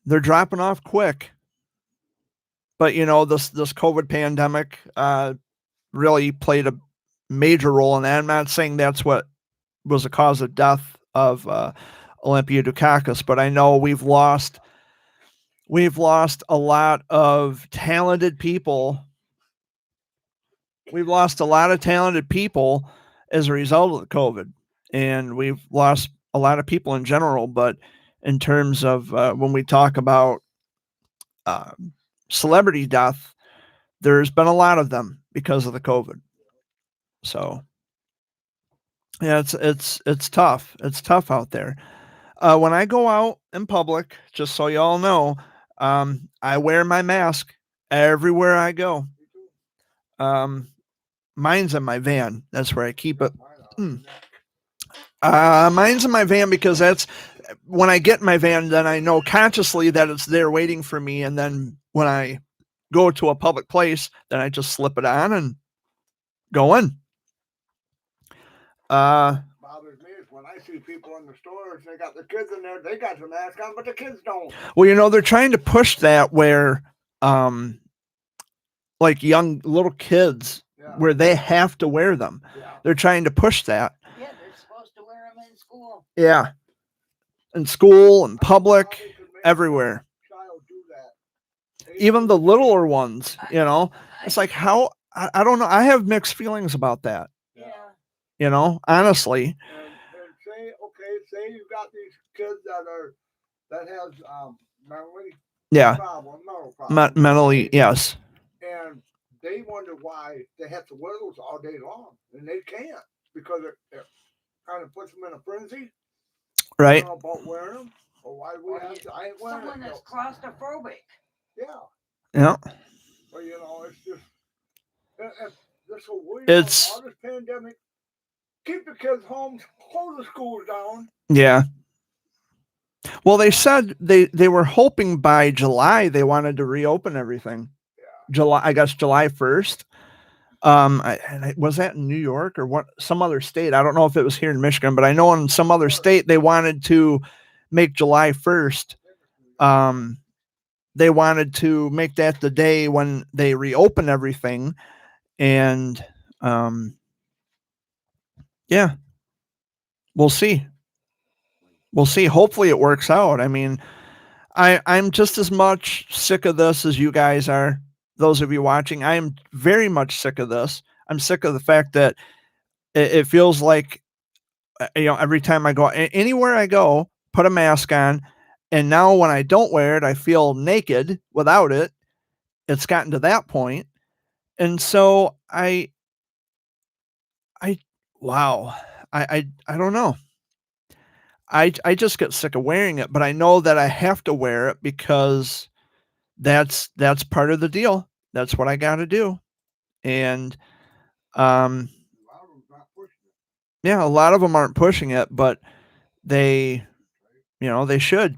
[SPEAKER 1] They're dropping off quick. But this COVID pandemic really played a major role in that. I'm not saying that's what was the cause of death of Olympia Dukakis, but I know we've lost a lot of talented people. We've lost a lot of talented people as a result of COVID, and we've lost a lot of people in general. But in terms of when we talk about celebrity death, there's been a lot of them because of the COVID. So yeah, it's tough. It's tough out there. When I go out in public, just so y'all know, I wear my mask everywhere I go. Mine's in my van. That's where I keep it. Mine's in my van because that's when I get in my van, then I know consciously that it's there waiting for me. And then when I go to a public place, then I just slip it on and go in.
[SPEAKER 2] Bothers me is when I see people in the stores, they got their kids in there, they got their mask on, but the kids don't.
[SPEAKER 1] Well, they're trying to push that where, like young little kids, where they have to wear them.
[SPEAKER 2] Yeah.
[SPEAKER 1] They're trying to push that.
[SPEAKER 3] Yeah, they're supposed to wear them in school.
[SPEAKER 1] Yeah. In school and public,
[SPEAKER 2] How they could make
[SPEAKER 1] everywhere.
[SPEAKER 2] a child do that.
[SPEAKER 1] Even the littler ones, it's like how, I don't know. I have mixed feelings about that,
[SPEAKER 3] Yeah.
[SPEAKER 1] honestly.
[SPEAKER 2] And say you got these kids that has mentally
[SPEAKER 1] Yeah.
[SPEAKER 2] mental problem.
[SPEAKER 1] Mentally, yes.
[SPEAKER 2] And they wonder why they have to wear those all day long, and they can't because it kind of puts them in a frenzy.
[SPEAKER 1] Right.
[SPEAKER 2] About wearing them, or why we have to. I ain't wearing
[SPEAKER 3] Someone
[SPEAKER 2] it.
[SPEAKER 3] that's claustrophobic.
[SPEAKER 2] Yeah,
[SPEAKER 1] Yeah.
[SPEAKER 2] but it's just this whole all this pandemic. Keep the kids home, close the schools down.
[SPEAKER 1] Yeah. Well, they said they were hoping by July they wanted to reopen everything.
[SPEAKER 2] Yeah.
[SPEAKER 1] I guess July 1st. Was that in New York or some other state? I don't know if it was here in Michigan, but I know in some other state they wanted to make July 1st. They wanted to make that the day when they reopen everything. And yeah, we'll see. We'll see. Hopefully it works out. I mean, I'm just as much sick of this as you guys are. Those of you watching, I am very much sick of this. I'm sick of the fact that it feels like, every time I go anywhere I go, put a mask on. And now when I don't wear it, I feel naked without it. It's gotten to that point. And so wow. I don't know. I just get sick of wearing it, but I know that I have to wear it because that's part of the deal. That's what I got to do. And
[SPEAKER 2] A lot of them's not pushing it.
[SPEAKER 1] yeah, a lot of them aren't pushing it, but they, they should,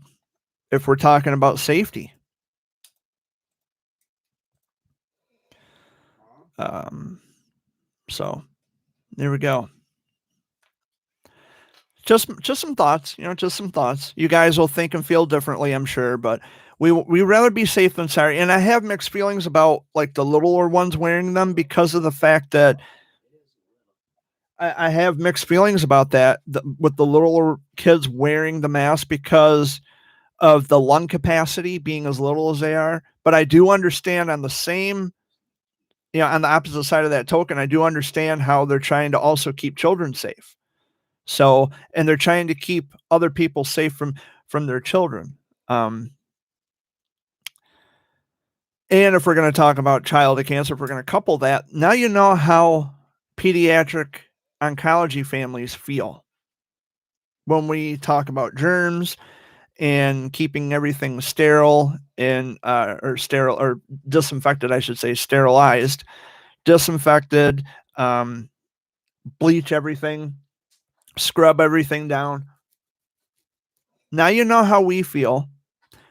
[SPEAKER 1] if we're talking about safety. So there we go. Just some thoughts, just some thoughts. You guys will think and feel differently, I'm sure, but we rather be safe than sorry. And I have mixed feelings about like the littler ones wearing them because of the fact that I have mixed feelings about that with the littler kids wearing the mask because of the lung capacity being as little as they are. But I do understand on the same, on the opposite side of that token, I do understand how they're trying to also keep children safe. So, and they're trying to keep other people safe from their children. And if we're going to talk about childhood cancer, if we're going to couple that, now you know how pediatric oncology families feel when we talk about germs and keeping everything sterile and or sterile or disinfected, I should say, sterilized, disinfected, bleach everything, scrub everything down. Now you know how we feel.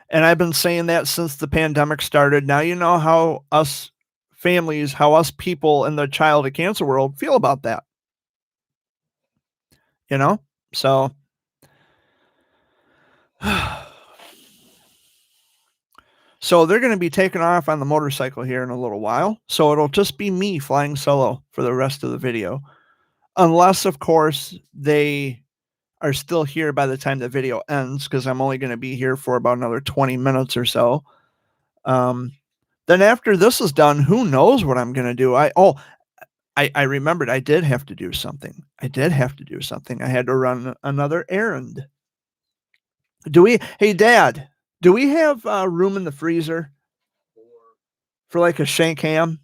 [SPEAKER 1] And I've been saying that since the pandemic started. Now you know how us families, how us people in the childhood cancer world feel about that. So so they're going to be taking off on the motorcycle here in a little while. So it'll just be me flying solo for the rest of the video. Unless, of course, they are still here by the time the video ends, because I'm only going to be here for about another 20 minutes or so. Then after this is done, who knows what I'm going to do? I remembered I did have to do something. I had to run another errand. Hey, Dad, do we have room in the freezer for like a shank ham?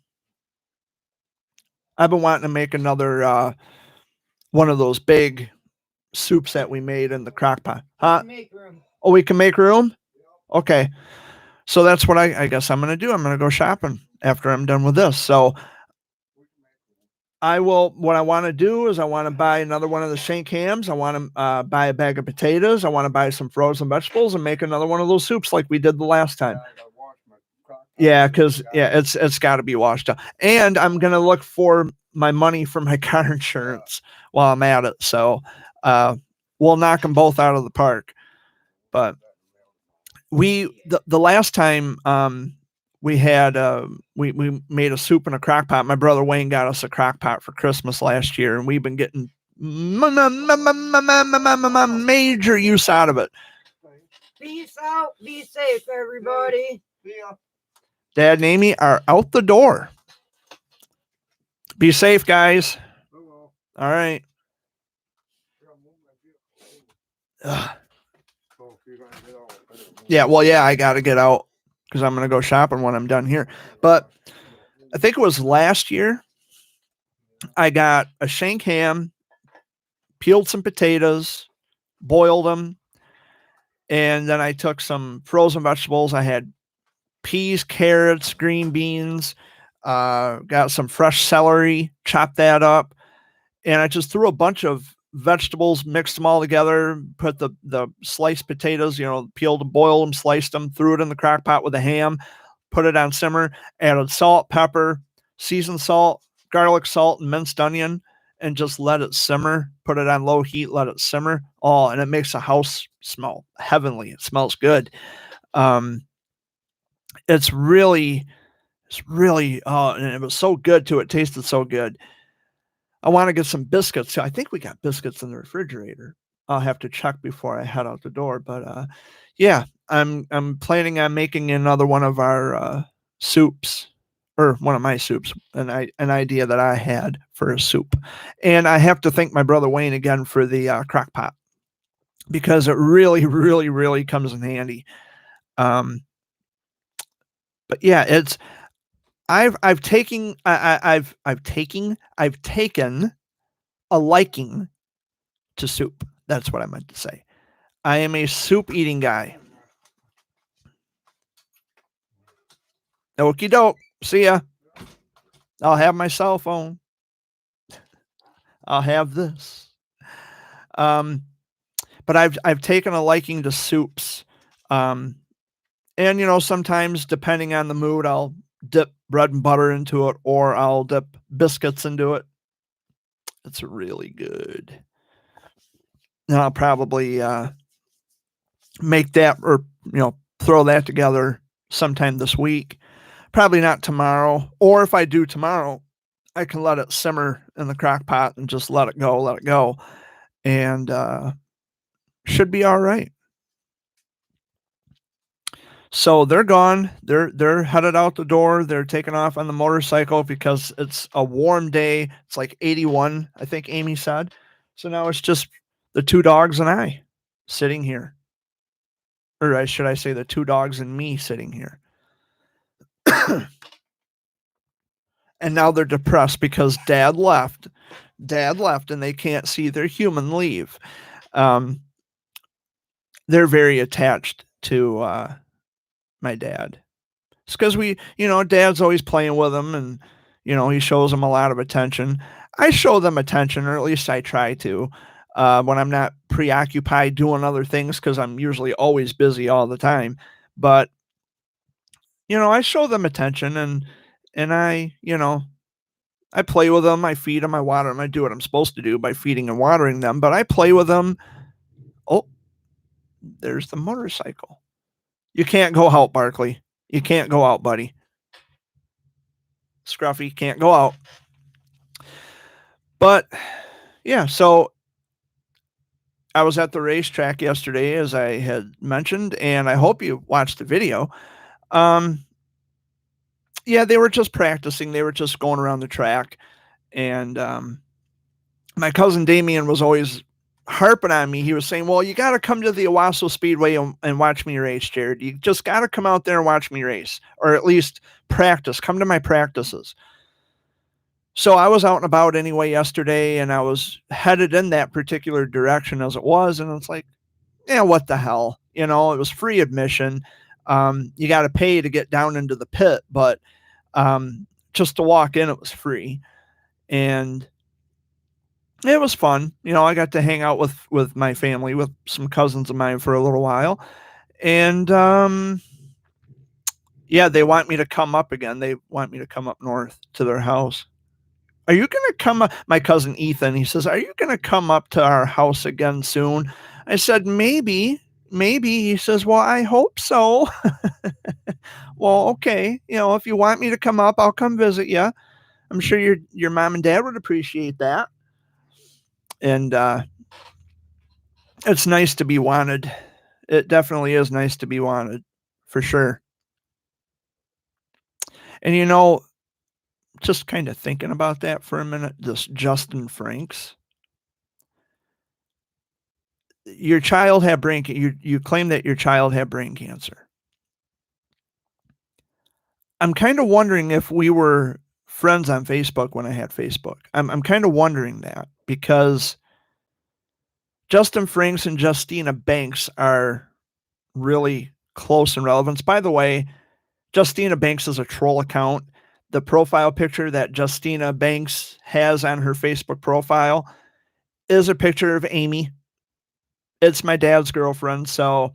[SPEAKER 1] I've been wanting to make another one of those big soups that we made in the crock pot. Huh?
[SPEAKER 3] Make room.
[SPEAKER 1] Oh, we can make room? Okay. So that's what I guess I'm going to do. I'm going to go shopping after I'm done with this. So what I want to do is I want to buy another one of the shank hams. I want to buy a bag of potatoes. I want to buy some frozen vegetables and make another one of those soups like we did the last time. Yeah, because it's got to be washed up. And I'm going to look for my money for my car insurance while I'm at it. So we'll knock them both out of the park. But the last time we had we made a soup in a crock pot. My brother Wayne got us a crock pot for Christmas last year, and we've been getting major use out of it.
[SPEAKER 3] Peace out. Be safe, everybody.
[SPEAKER 1] Dad and Amy are out the door. Be safe, guys. All right. Yeah, well, yeah, I got to get out because I'm going to go shopping when I'm done here. But I think it was last year, I got a shank ham, peeled some potatoes, boiled them, and then I took some frozen vegetables. I had peas, carrots, green beans, got some fresh celery, chopped that up, and I just threw a bunch of vegetables, mixed them all together, put the sliced potatoes, peeled and boiled them, sliced them, threw it in the crock pot with the ham, put it on simmer, added salt, pepper, seasoned salt, garlic salt, and minced onion, and just let it simmer, put it on low heat, let it simmer. Oh, and it makes the house smell heavenly. It smells good. It's really, and it was so good too. It tasted so good. I want to get some biscuits too. I think we got biscuits in the refrigerator. I'll have to check before I head out the door. But yeah, I'm planning on making another one of our soups, or one of my soups, an idea that I had for a soup. And I have to thank my brother Wayne again for the crock pot, because it really, really, really comes in handy. But yeah, I've taken a liking to soup. That's what I meant to say. I am a soup eating guy. Okie doke. See ya. I'll have my cell phone. I'll have this. But I've taken a liking to soups. And sometimes depending on the mood, I'll dip bread and butter into it, or I'll dip biscuits into it. It's really good. And I'll probably make that, or throw that together sometime this week. Probably not tomorrow. Or if I do tomorrow, I can let it simmer in the crock pot and just let it go. And should be all right. So they're gone. They're headed out the door. They're taking off on the motorcycle because it's a warm day. It's like 81, I think Amy said. So now it's just the two dogs and I sitting here. Or should I say the two dogs and me sitting here. And now they're depressed because dad left and they can't see their human leave. They're very attached to my dad. It's because dad's always playing with them, and he shows them a lot of attention. I show them attention, or at least I try to, when I'm not preoccupied doing other things, because I'm usually always busy all the time. But I show them attention, and I play with them, I feed them, I water them, I do what I'm supposed to do by feeding and watering them, but I play with them. Oh, there's the motorcycle. You can't go out, Barkley. You can't go out, buddy. Scruffy, can't go out. But yeah, so I was at the racetrack yesterday, as I had mentioned, and I hope you watched the video. Yeah, they were just practicing. They were just going around the track. And my cousin Damien was always harping on me. He was saying, well, you got to come to the Owasso Speedway and watch me race, Jared. You just got to come out there and watch me race, or at least practice. Come to my practices. So I was out and about anyway yesterday, and I was headed in that particular direction as it was. And it's like, yeah, what the hell? It was free admission. You got to pay to get down into the pit, but just to walk in, it was free. And it was fun. I got to hang out with my family, with some cousins of mine for a little while. And yeah, they want me to come up again. They want me to come up north to their house. Are you going to come up? My cousin Ethan, he says, are you going to come up to our house again soon? I said, maybe. He says, well, I hope so. Well, okay. If you want me to come up, I'll come visit you. I'm sure your mom and dad would appreciate that. And it's nice to be wanted. It definitely is nice to be wanted, for sure. And just kind of thinking about that for a minute, this Justin Franks. Your child had brain cancer. You claim that your child had brain cancer. I'm kind of wondering if we were friends on Facebook when I had Facebook. I'm kind of wondering that, because Justin Franks and Justina Banks are really close in relevance. By the way, Justina Banks is a troll account. The profile picture that Justina Banks has on her Facebook profile is a picture of Amy. It's my dad's girlfriend. So,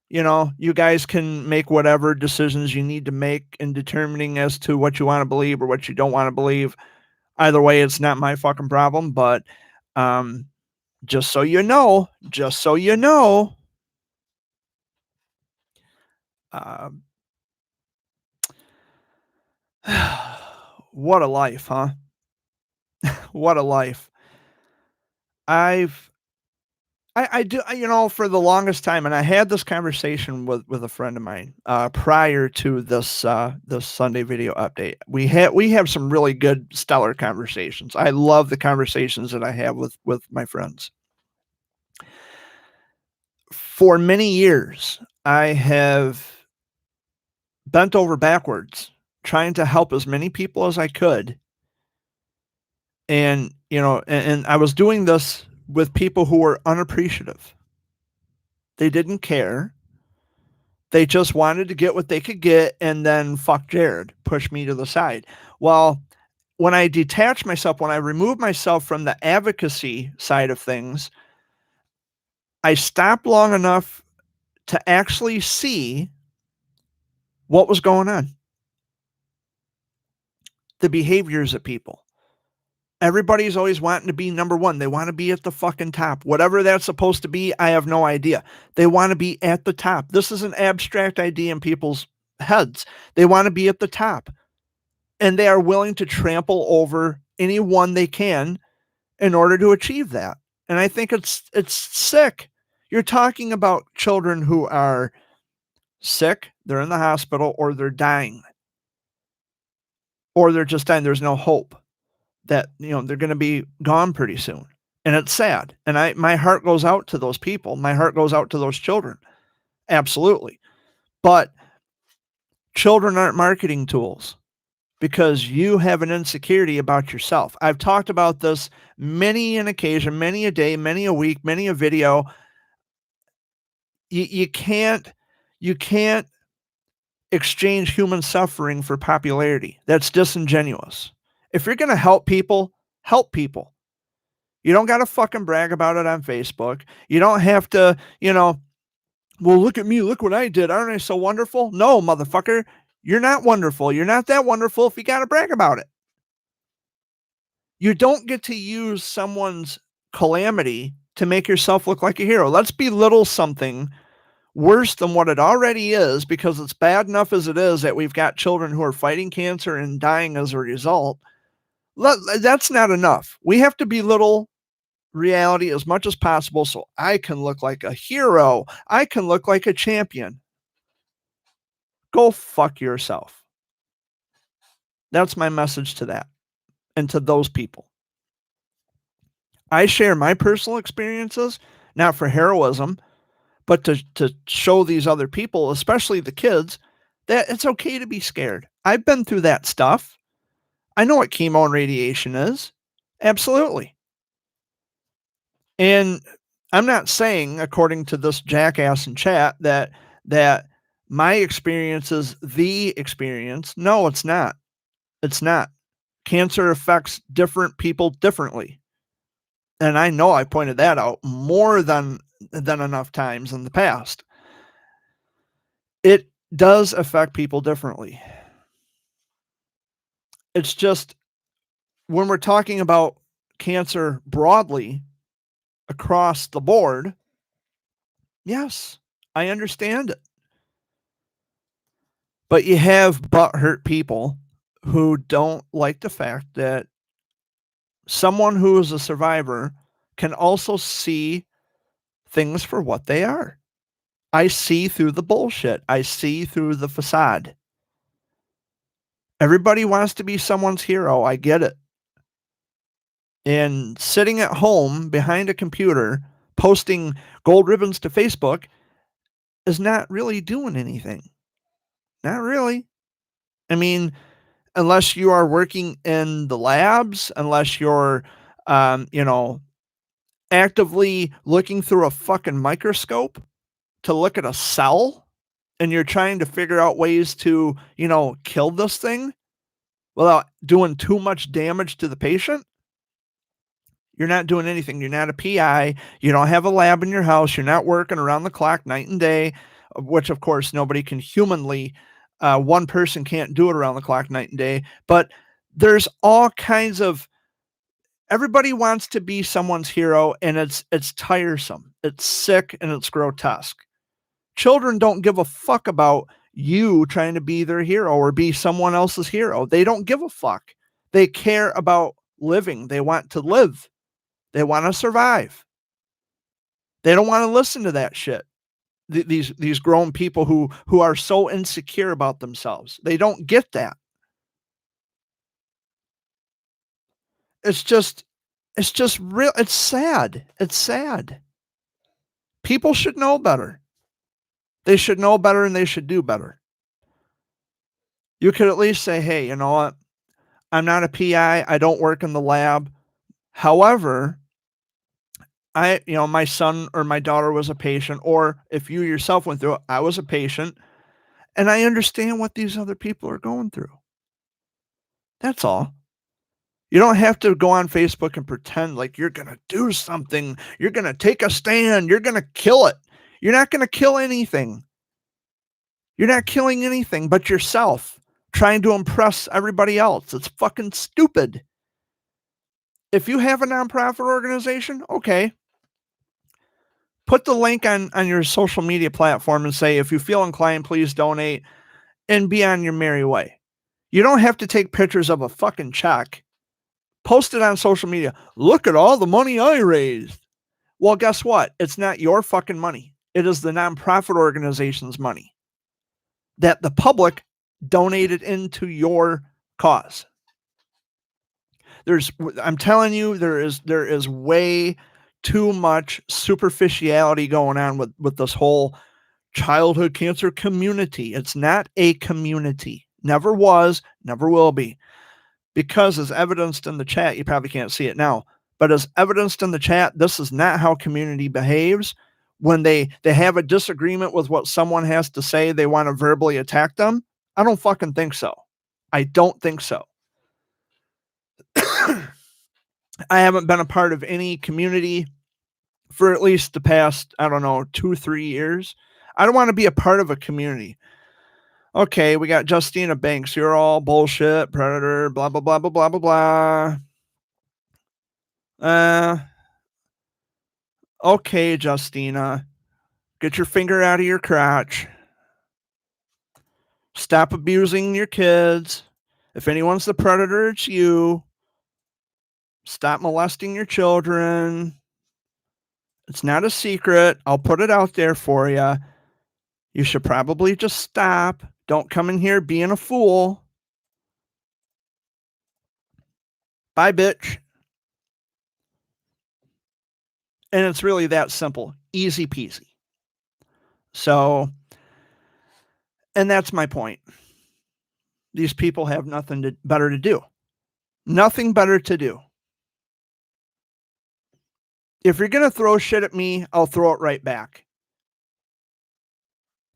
[SPEAKER 1] you guys can make whatever decisions you need to make in determining as to what you want to believe or what you don't want to believe. Either way, it's not my fucking problem. But just so you know, what a life, huh? What a life. I do, for the longest time, and I had this conversation with a friend of mine prior to this this Sunday video update. We have some really good, stellar conversations. I love the conversations that I have with my friends. For many years, I have bent over backwards trying to help as many people as I could. And, and I was doing this with people who were unappreciative. They didn't care. They just wanted to get what they could get and then fuck Jared, push me to the side. Well, when I detach myself, when I remove myself from the advocacy side of things, I stopped long enough to actually see what was going on. The behaviors of people. Everybody's always wanting to be number one. They want to be at the fucking top. Whatever that's supposed to be, I have no idea. They want to be at the top. This is an abstract idea in people's heads. They want to be at the top. And they are willing to trample over anyone they can in order to achieve that. And I think it's sick. You're talking about children who are sick, they're in the hospital, or they're dying. Or they're just dying. There's no hope that, they're going to be gone pretty soon. And it's sad. And my heart goes out to those people. My heart goes out to those children. Absolutely. But children aren't marketing tools because you have an insecurity about yourself. I've talked about this many an occasion, many a day, many a week, many a video. You can't exchange human suffering for popularity. That's disingenuous. If you're going to help people, help people. You don't got to fucking brag about it on Facebook. You don't have to, well, look at me. Look what I did. Aren't I so wonderful? No, motherfucker. You're not wonderful. You're not that wonderful if you got to brag about it. You don't get to use someone's calamity to make yourself look like a hero. Let's belittle something worse than what it already is, because it's bad enough as it is that we've got children who are fighting cancer and dying as a result. That's not enough. We have to belittle reality as much as possible so I can look like a hero. I can look like a champion. Go fuck yourself. That's my message to that and to those people. I share my personal experiences, not for heroism, but to show these other people, especially the kids, that it's okay to be scared. I've been through that stuff. I know what chemo and radiation is. Absolutely. And I'm not saying, according to this jackass in chat, that my experience is the experience. No, it's not. It's not. Cancer affects different people differently. And I know I pointed that out more than enough times in the past. It does affect people differently. It's just when we're talking about cancer broadly across the board, yes, I understand it. But you have butthurt people who don't like the fact that someone who is a survivor can also see things for what they are. I see through the bullshit. I see through the facade. Everybody wants to be someone's hero. I get it. And sitting at home behind a computer, posting gold ribbons to Facebook is not really doing anything. Not really. I mean, unless you are working in the labs, unless you're, actively looking through a fucking microscope to look at a cell and you're trying to figure out ways to, kill this thing without doing too much damage to the patient, you're not doing anything. You're not a PI. You don't have a lab in your house. You're not working around the clock night and day, which of course nobody can humanly, one person can't do it around the clock night and day, but there's all kinds of, everybody wants to be someone's hero, and it's tiresome. It's sick and it's grotesque. Children don't give a fuck about you trying to be their hero or be someone else's hero. They don't give a fuck. They care about living. They want to live. They want to survive. They don't want to listen to that shit. These grown people who are so insecure about themselves. They don't get that. It's just real. It's sad. It's sad. People should know better. They should know better and they should do better. You could at least say, hey, you know what? I'm not a PI. I don't work in the lab. However, my son or my daughter was a patient, or if you yourself went through it, I was a patient, and I understand what these other people are going through. That's all. You don't have to go on Facebook and pretend like you're going to do something. You're going to take a stand. You're going to kill it. You're not going to kill anything. You're not killing anything but yourself, trying to impress everybody else. It's fucking stupid. If you have a nonprofit organization, okay, put the link on your social media platform and say, if you feel inclined, please donate and be on your merry way. You don't have to take pictures of a fucking check. Post it on social media. Look at all the money I raised. Well, guess what? It's not your fucking money. It is the nonprofit organization's money that the public donated into your cause. I'm telling you, there is way too much superficiality going on with this whole childhood cancer community. It's not a community. Never was, never will be. Because as evidenced in the chat, you probably can't see it now, but as evidenced in the chat, this is not how community behaves. When they have a disagreement with what someone has to say, they want to verbally attack them. I don't fucking think so. I don't think so. I haven't been a part of any community for at least the past, 2-3 years. I don't want to be a part of a community. Okay, we got Justina Banks. You're all bullshit, predator, blah, blah, blah, blah, blah, blah, blah. Okay, Justina. Get your finger out of your crotch. Stop abusing your kids. If anyone's the predator, it's you. Stop molesting your children. It's not a secret. I'll put it out there for you. You should probably just stop. Don't come in here being a fool. Bye, bitch. And it's really that simple. Easy peasy. So, and that's my point. These people have nothing better to do. Nothing better to do. If you're going to throw shit at me, I'll throw it right back.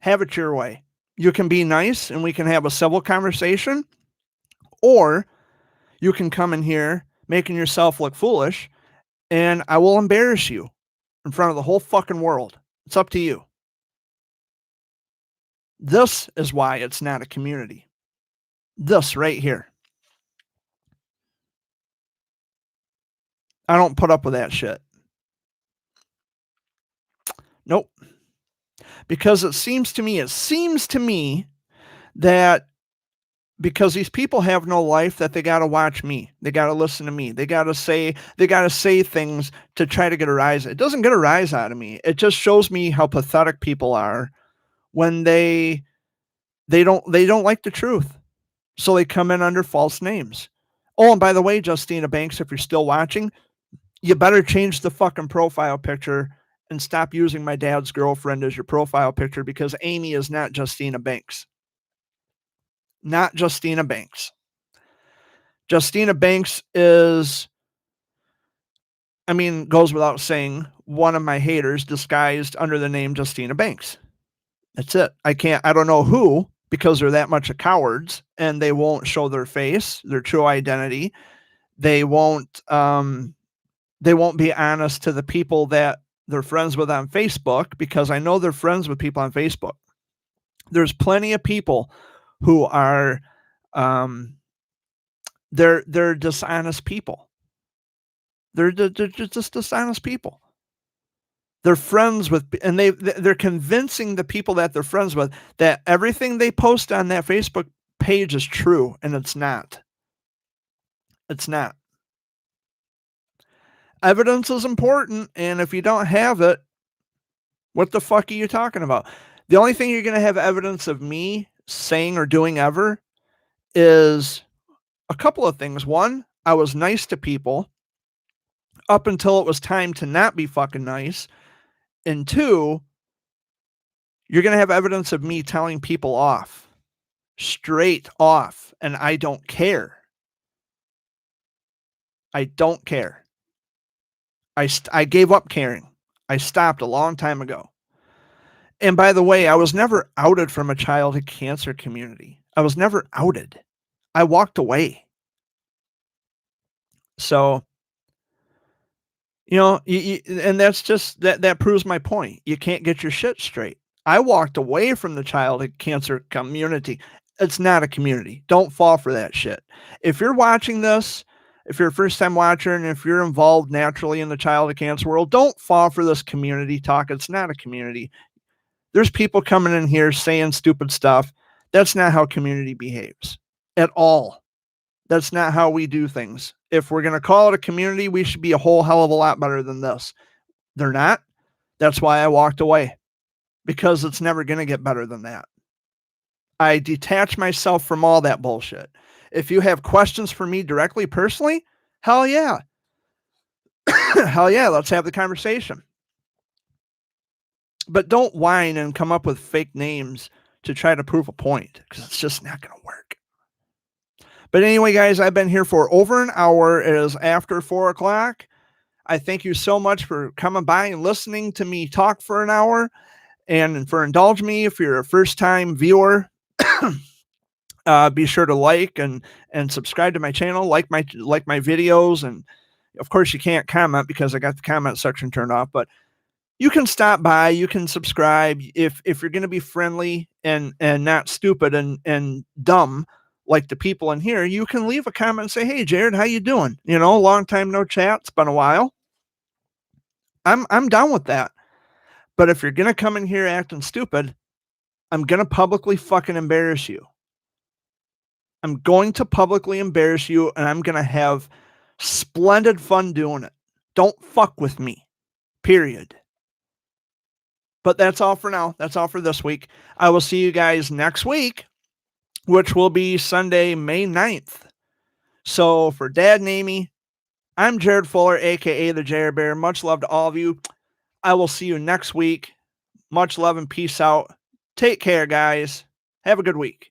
[SPEAKER 1] Have it your way. You can be nice and we can have a civil conversation, or you can come in here making yourself look foolish and I will embarrass you in front of the whole fucking world. It's up to you. This is why it's not a community. This right here. I don't put up with that shit. Nope. Because it seems to me that because these people have no life, that they got to watch me. They got to listen to me. They got to say things to try to get a rise. It doesn't get a rise out of me. It just shows me how pathetic people are when they don't like the truth. So they come in under false names. Oh, and by the way, Justina Banks, if you're still watching, you better change the fucking profile picture and stop using my dad's girlfriend as your profile picture, because Amy is not Justina Banks. Not Justina Banks. Justina Banks is, goes without saying, one of my haters disguised under the name Justina Banks. That's it. I don't know who, because they're that much of cowards and they won't show their face, their true identity. They won't be honest to the people that they're friends with on Facebook, because I know they're friends with people on Facebook. There's plenty of people who are, they're dishonest people. They're just dishonest people. They're friends with, and they're convincing the people that they're friends with that everything they post on that Facebook page is true, and it's not. It's not. Evidence is important, and if you don't have it, what the fuck are you talking about? The only thing you're going to have evidence of me saying or doing ever is a couple of things. One, I was nice to people up until it was time to not be fucking nice. And two, you're going to have evidence of me telling people off, straight off, and I don't care. I don't care. I gave up caring. I stopped a long time ago. And by the way, I was never outed from a childhood cancer community. I was never outed. I walked away. So, you know, and that's just that proves my point. You can't get your shit straight. I walked away from the childhood cancer community. It's not a community. Don't fall for that shit. If you're watching this, if you're a first time watcher, and if you're involved naturally in the childhood cancer world, don't fall for this community talk. It's not a community. There's people coming in here saying stupid stuff. That's not how community behaves at all. That's not how we do things. If we're going to call it a community, we should be a whole hell of a lot better than this. They're not. That's why I walked away, because it's never going to get better than that. I detach myself from all that bullshit. If you have questions for me directly, personally, hell yeah. Hell yeah, let's have the conversation. But don't whine and come up with fake names to try to prove a point, because it's just not going to work. But anyway, guys, I've been here for over an hour. It is after 4 o'clock. I thank you so much for coming by and listening to me talk for an hour, and for indulging me. If you're a first-time viewer, be sure to like and subscribe to my channel, like my videos, and of course you can't comment because I got the comment section turned off, but you can stop by, you can subscribe. If you're going to be friendly and not stupid and dumb like the people in here, you can leave a comment and say, hey Jared, how you doing? You know, long time no chat, it's been a while. I'm down with that. But if you're going to come in here acting stupid, I'm going to publicly fucking embarrass you. I'm going to publicly embarrass you, and I'm going to have splendid fun doing it. Don't fuck with me, period. But that's all for now. That's all for this week. I will see you guys next week, which will be Sunday, May 9th. So for Dad and Amy, I'm Jared Fuller, a.k.a. the Jared Bear. Much love to all of you. I will see you next week. Much love and peace out. Take care, guys. Have a good week.